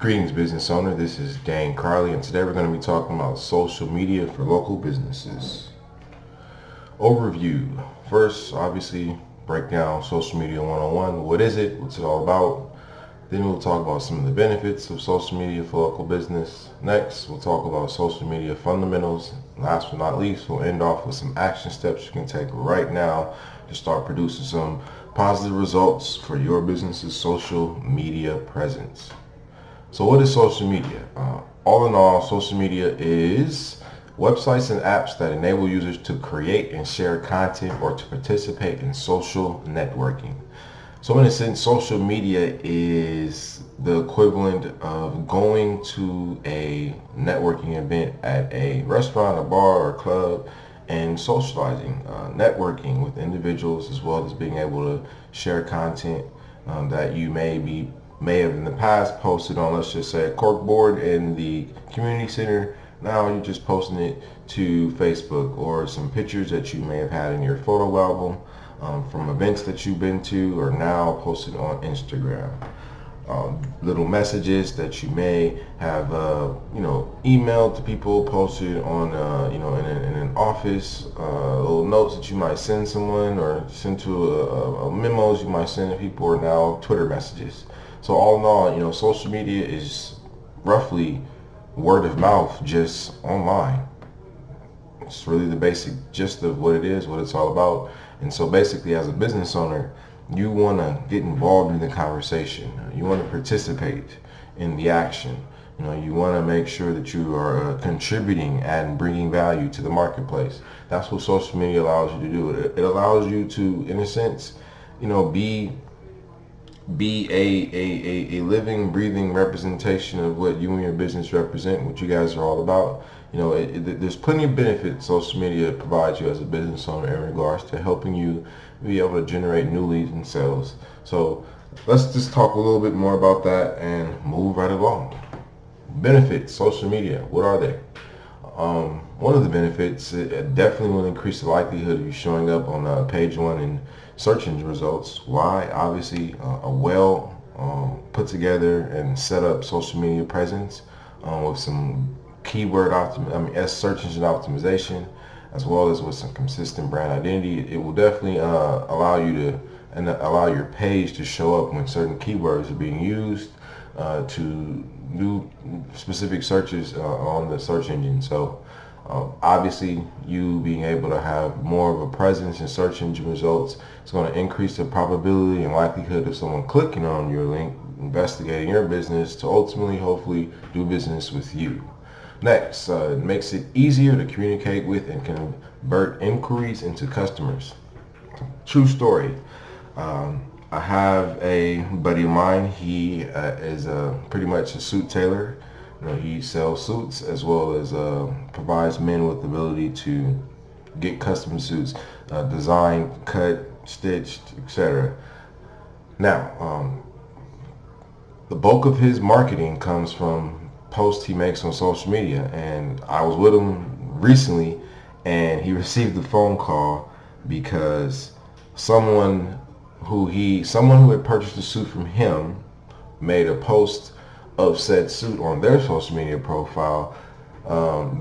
Greetings, business owner. This is Dane Carley, and today we're going to be talking about social media for local businesses. Overview. First, obviously, break down social media 101. What is it? What's it all about? Then we'll talk about some of the benefits of social media for local business. Next, we'll talk about social media fundamentals. Last but not least, we'll end off with some action steps you can take right now to start producing some positive results for your business's social media presence. So what is social media? All in all, social media is websites and apps that enable users to create and share content or to participate in social networking. So in a sense, social media is the equivalent of going to a networking event at a restaurant, a bar, or club and socializing, networking with individuals, as well as being able to share content that you may have in the past posted on, let's just say, a corkboard in the community center. Now you're just posting it to Facebook, or some pictures that you may have had in your photo album from events that you've been to, or now posted on Instagram. Little messages that you may have, emailed to people, posted on, in an office, little notes that you might send someone, or send to memos you might send to people, or now Twitter messages. So all in all, social media is roughly word of mouth, just online. It's really the basic gist of what it is, what it's all about. And so basically, as a business owner, you want to get involved in the conversation. You want to participate in the action. You want to make sure that you are contributing and bringing value to the marketplace. That's what social media allows you to do. It allows you to, in a sense, be a living, breathing representation of what you and your business represent, what you guys are all about. There's plenty of benefits social media provides you as a business owner in regards to helping you be able to generate new leads and sales. So let's just talk a little bit more about that and move right along. Benefits, social media, what are they? One of the benefits, it definitely will increase the likelihood of you showing up on page one in search engine results. Why? Obviously, a well put together and set up social media presence with some keyword search engine optimization, as well as with some consistent brand identity. It will definitely allow your page to show up when certain keywords are being used to do specific searches on the search engine. So obviously, you being able to have more of a presence in search engine results is going to increase the probability and likelihood of someone clicking on your link, investigating your business to ultimately, hopefully, do business with you. Next, it makes it easier to communicate with and convert inquiries into customers. True story. I have a buddy of mine. He is pretty much a suit tailor. He sells suits, as well as provides men with the ability to get custom suits designed, cut, stitched, etc. Now, the bulk of his marketing comes from posts he makes on social media, and I was with him recently, and he received a phone call because someone who had purchased a suit from him made a post of said suit on their social media profile.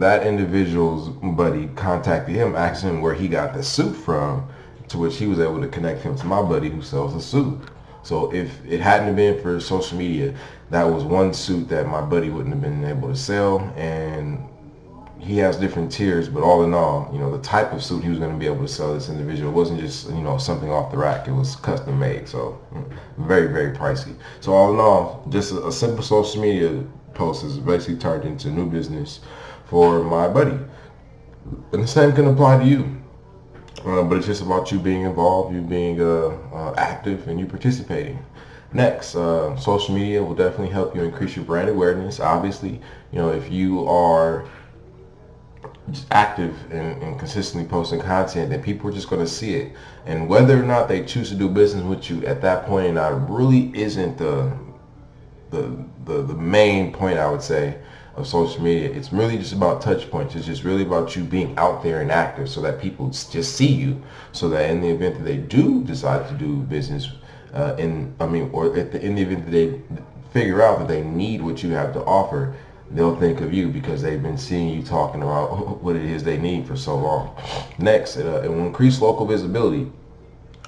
That individual's buddy contacted him, asked him where he got the suit from, to which he was able to connect him to my buddy who sells the suit. So if it hadn't been for social media, that was one suit that my buddy wouldn't have been able to sell. And he has different tiers, but all in all, the type of suit he was going to be able to sell this individual wasn't just, something off the rack. It was custom made, so very, very pricey. So all in all, just a simple social media post has basically turned into new business for my buddy. And the same can apply to you. But it's just about you being involved, you being active, and you participating. Next, social media will definitely help you increase your brand awareness. Obviously, if you are just active and consistently posting content, then people are just going to see it. And whether or not they choose to do business with you at that point or not really isn't the main point, I would say, of social media. It's really just about touch points. It's just really about you being out there and active, so that people just see you, so that in the event that they do decide to do business, in the event that they figure out that they need what you have to offer, they'll think of you because they've been seeing you talking about what it is they need for so long. Next, it will increase local visibility.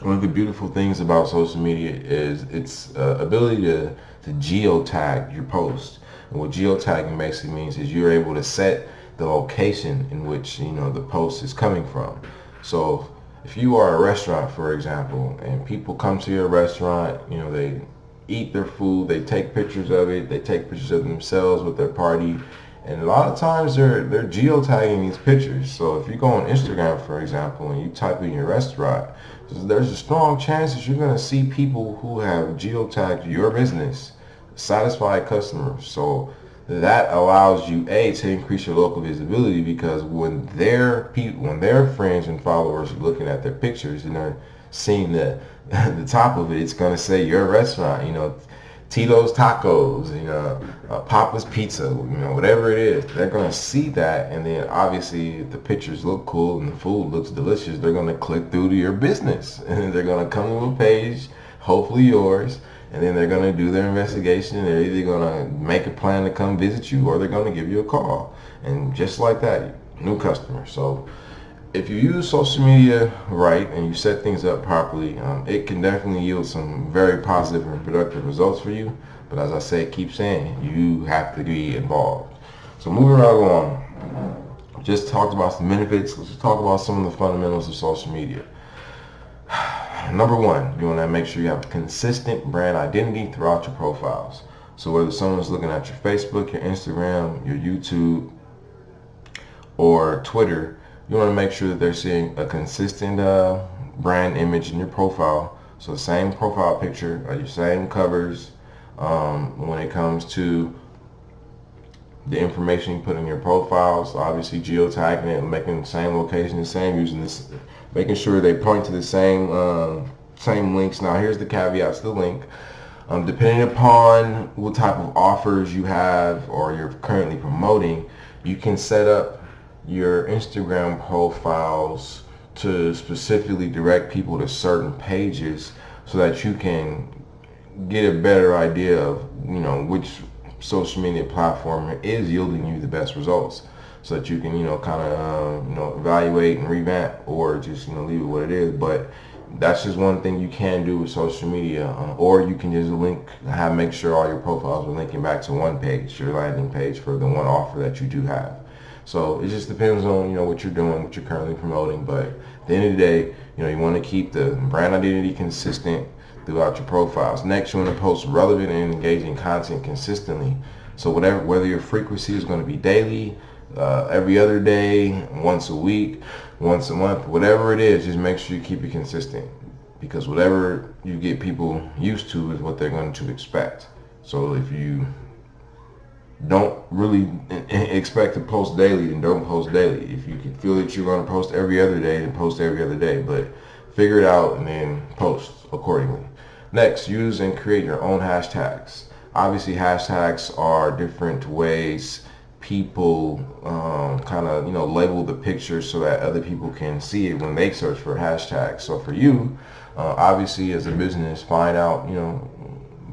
One of the beautiful things about social media is its ability to geotag your post. And what geotagging basically means is you're able to set the location in which the post is coming from. So if you are a restaurant, for example, and people come to your restaurant, they eat their food, they take pictures of it, they take pictures of themselves with their party, and a lot of times they're geotagging these pictures. So if you go on Instagram, for example, and you type in your restaurant, there's a strong chance that you're going to see people who have geotagged your business, satisfied customers. So that allows you to increase your local visibility, because when their friends and followers are looking at their pictures and they're seeing the top of it, it's going to say your restaurant, Tito's Tacos, Papa's Pizza, whatever it is. They're going to see that, and then obviously if the pictures look cool and the food looks delicious, they're going to click through to your business, and they're going to come to a page, hopefully yours, and then they're going to do their investigation, and they're either going to make a plan to come visit you, or they're going to give you a call. And just like that, new customer. So if you use social media right and you set things up properly, it can definitely yield some very positive and productive results for you. But as I keep saying, you have to be involved. So moving right along, just talked about some benefits. Let's talk about some of the fundamentals of social media. Number one, you want to make sure you have a consistent brand identity throughout your profiles. So whether someone's looking at your Facebook, your Instagram, your YouTube, or Twitter, you want to make sure that they're seeing a consistent brand image in your profile. So the same profile picture, your same covers. When it comes to the information you put in your profile, so obviously geotagging it, making the same location the same, using this, making sure they point to the same links. Now here's the caveats to the link. Depending upon what type of offers you have or you're currently promoting, you can set up your Instagram profiles to specifically direct people to certain pages so that you can get a better idea of which social media platform is yielding you the best results, so that you can kind of evaluate and revamp, or just leave it what it is. But that's just one thing you can do with social media, or you can just make sure all your profiles are linking back to one page, your landing page for the one offer that you do have. So it just depends on what you're doing, what you're currently promoting. But at the end of the day, you want to keep the brand identity consistent throughout your profiles. Next, you want to post relevant and engaging content consistently. So whether your frequency is going to be daily, every other day, once a week, once a month, whatever it is, just make sure you keep it consistent, because whatever you get people used to is what they're going to expect. So if you don't really expect to post daily, then don't post daily. If you can feel that you're going to post every other day, then post every other day. But figure it out and then post accordingly. Next, use and create your own hashtags. Obviously, hashtags are different ways people kind of label the picture so that other people can see it when they search for hashtags. So for you, obviously as a business, find out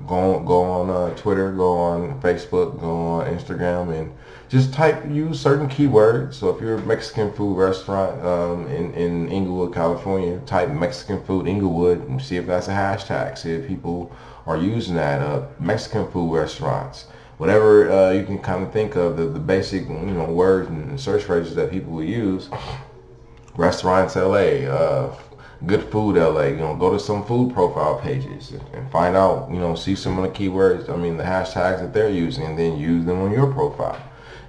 go on Twitter, go on Facebook, go on Instagram, and just use certain keywords. So if you're a Mexican food restaurant in Inglewood, California, type Mexican food Inglewood and see if that's a hashtag. See if people are using that. Mexican food restaurants, whatever you can kind of think of, the basic words and search phrases that people will use. Restaurants LA, good food LA, go to some food profile pages and find out, see some of the keywords, the hashtags that they're using, and then use them on your profile.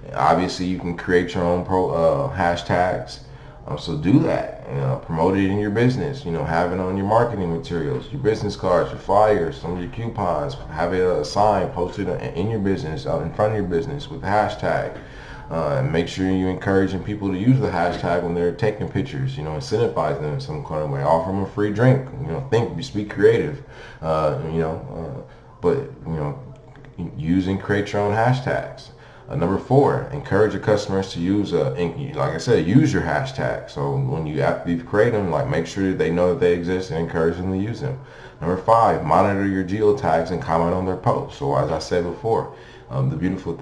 And obviously you can create your own hashtags, so do that. Promote it in your business, have it on your marketing materials, your business cards, your flyers, some of your coupons, have it a sign posted in your business, out in front of your business with the hashtag. And make sure you're encouraging people to use the hashtag when they're taking pictures, incentivize them in some kind of way, offer them a free drink, just be creative, but use and create your own hashtags. Number 4, encourage your customers to use, like I said, use your hashtag. So when after you create them, like make sure that they know that they exist and encourage them to use them. Number 5, monitor your geotags and comment on their posts. So as I said before, one of the beautiful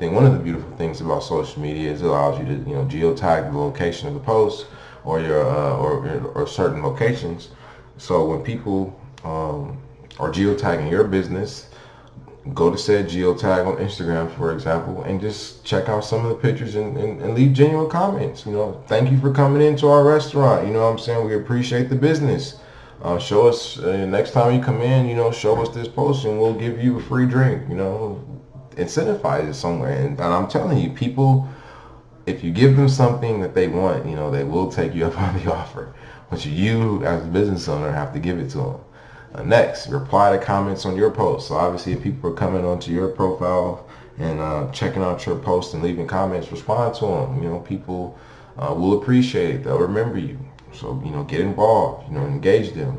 things about social media is it allows you to, geotag the location of the post or your or certain locations. So when people are geotagging your business, go to said geotag on Instagram, for example, and just check out some of the pictures and leave genuine comments. Thank you for coming into our restaurant. You know what I'm saying? We appreciate the business. Show us next time you come in, show us this post and we'll give you a free drink. Incentivize it somewhere. And I'm telling you, people, if you give them something that they want, they will take you up on the offer. But you, as a business owner, have to give it to them. Next, reply to comments on your post. So obviously, if people are coming onto your profile and checking out your post and leaving comments, respond to them. People will appreciate it. They'll remember you. So get involved. Engage them.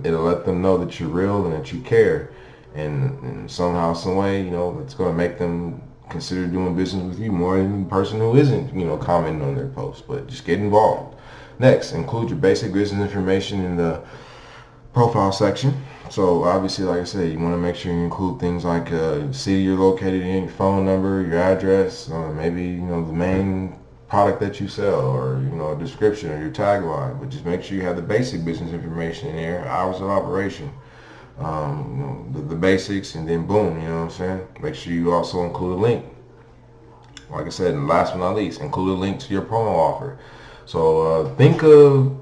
It'll let them know that you're real and that you care. And somehow, some way, it's going to make them consider doing business with you more than the person who isn't, commenting on their post. But just get involved. Next, include your basic business information in the profile section. So obviously, like I said, you want to make sure you include things like city you're located in, your phone number, your address, maybe the main product that you sell, or a description or your tagline. But just make sure you have the basic business information in there, hours of operation, the basics, and then boom, you know what I'm saying? Make sure you also include a link. Like I said, and last but not least, include a link to your promo offer. So think of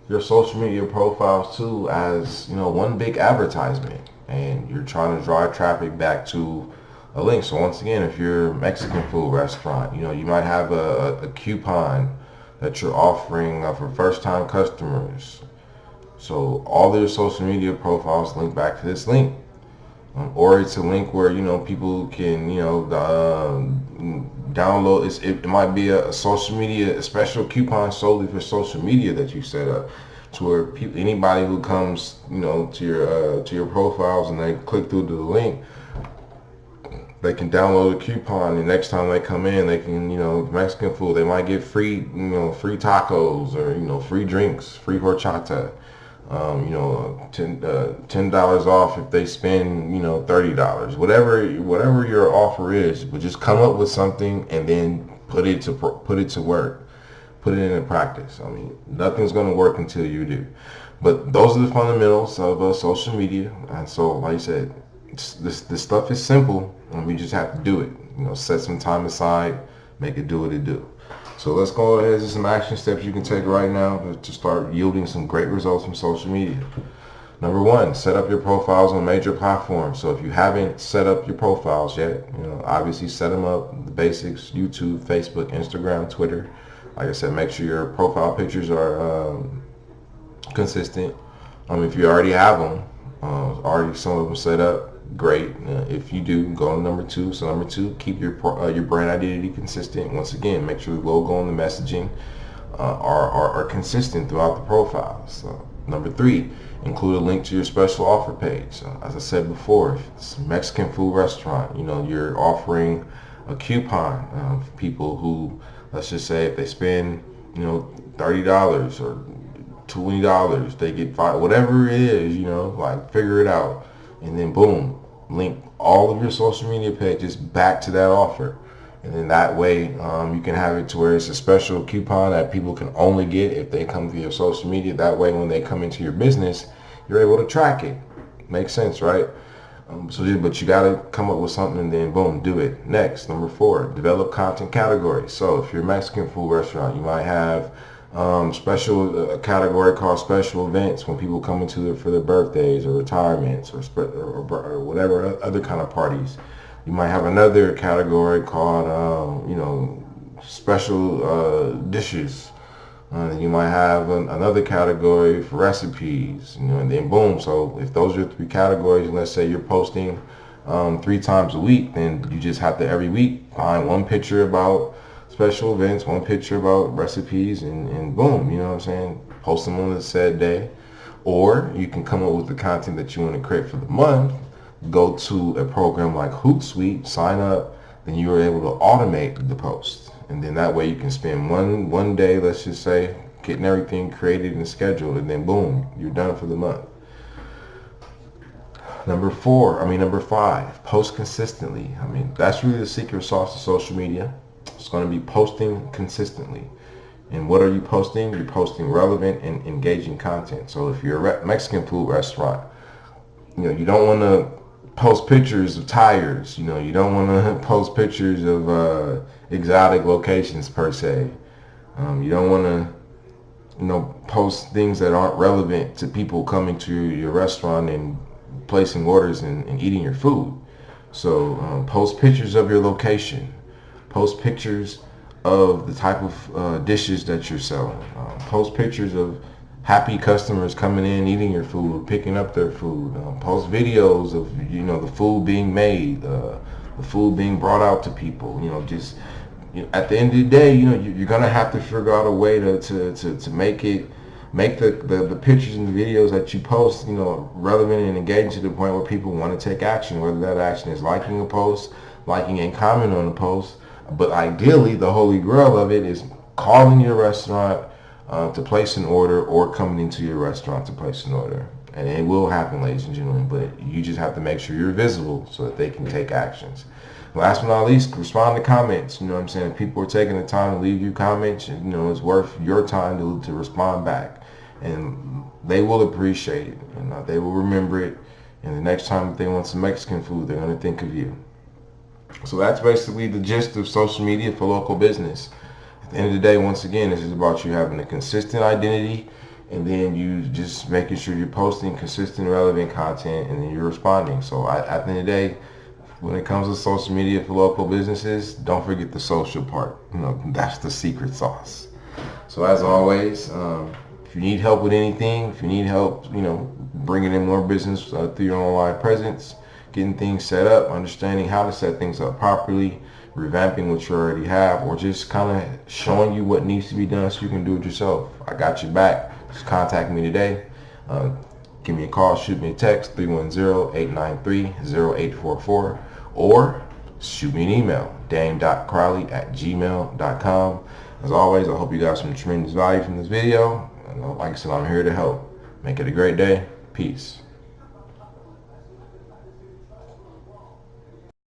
your social media profiles too as one big advertisement, and you're trying to drive traffic back to a link. So once again, if you're a Mexican food restaurant, you might have a coupon that you're offering for first-time customers. So all their social media profiles link back to this link. Or it's a link where people can download. It might be a social media, a special coupon solely for social media that you set up, to where anybody who comes to your profiles and they click through to the link, they can download a coupon, and next time they come in, they can Mexican food, they might get free free tacos, or free drinks, free horchata. $10 off if they spend $30, whatever your offer is. But just come up with something and then put it to work, put it into practice. I mean, nothing's going to work until you do. But those are the fundamentals of social media. And so, like I said, this stuff is simple, and we just have to do it. Set some time aside, make it do what it do. So let's go ahead to some action steps you can take right now to start yielding some great results from social media. Number 1, set up your profiles on major platforms. So if you haven't set up your profiles yet, obviously set them up. The basics: YouTube, Facebook, Instagram, Twitter. Like I said, make sure your profile pictures are consistent. If you already have them, already some of them set up, great. If you do, go to number 2. So number 2, keep your brand identity consistent. Once again, make sure the logo and the messaging are consistent throughout the profiles. So number 3, include a link to your special offer page. As I said before, if it's a Mexican food restaurant, you're offering a coupon for people who, let's just say, if they spend $30 or $20, they get $5, whatever it is, like figure it out. And then boom, link all of your social media pages back to that offer. And then that way you can have it to where it's a special coupon that people can only get if they come to your social media. That way when they come into your business, you're able to track it. Makes sense, right? But you got to come up with something and then boom, do it. Next, number 4, develop content categories. So if you're a Mexican food restaurant, you might have a category called special events, when people come into it for their birthdays or retirements or whatever other kind of parties. You might have another category called special dishes. You might have another category for recipes, and then boom. So if those are 3 categories, and let's say you're posting 3 times a week, then you just have to every week find one picture about special events, one picture about recipes, and boom, post them on the said day. Or you can come up with the content that you want to create for the month. Go to a program like Hootsuite, sign up. then you are able to automate the post. And then that way you can spend one day, let's just say, getting everything created and scheduled, and then boom, you're done for the month. Number 5, post consistently. I mean, that's really the secret sauce of social media. It's going to be posting consistently. And what are you posting? You're posting relevant and engaging content. So if you're a Mexican food restaurant, you don't want to post pictures of tires. You don't want to post pictures of exotic locations per se. You don't want to post things that aren't relevant to people coming to your restaurant and placing orders and eating your food. So post pictures of your location. Post pictures of the type of dishes that you're selling. Post pictures of happy customers coming in, eating your food, picking up their food. Post videos of the food being made, the food being brought out to people. At the end of the day, you're gonna have to figure out a way to make the pictures and the videos that you post, relevant and engaging to the point where people want to take action. Whether that action is liking a post, liking and commenting on a post, but ideally the holy grail of it is calling your restaurant to place an order, or coming into your restaurant to place an order. And it will happen, ladies and gentlemen, but you just have to make sure you're visible so that they can take actions. Last but not least, respond to comments. You know what I'm saying? If people are taking the time to leave you comments, it's worth your time to respond back. And they will appreciate it, and they will remember it. And the next time that they want some Mexican food, they're going to think of you. So that's basically the gist of social media for local business. At the end of the day, once again, this is about you having a consistent identity, and then you just making sure you're posting consistent, relevant content, and then you're responding. So at the end of the day, when it comes to social media for local businesses, don't forget the social part. That's the secret sauce. So as always, if you need help with anything, if you need help, bringing in more business through your online presence, getting things set up, understanding how to set things up properly, revamping what you already have, or just kind of showing you what needs to be done so you can do it yourself, I got your back. Just contact me today. Give me a call, shoot me a text, 310-893-0844, or shoot me an email, dame.crowley@gmail.com. As always, I hope you got some tremendous value from this video. And like I said, I'm here to help. Make it a great day. Peace.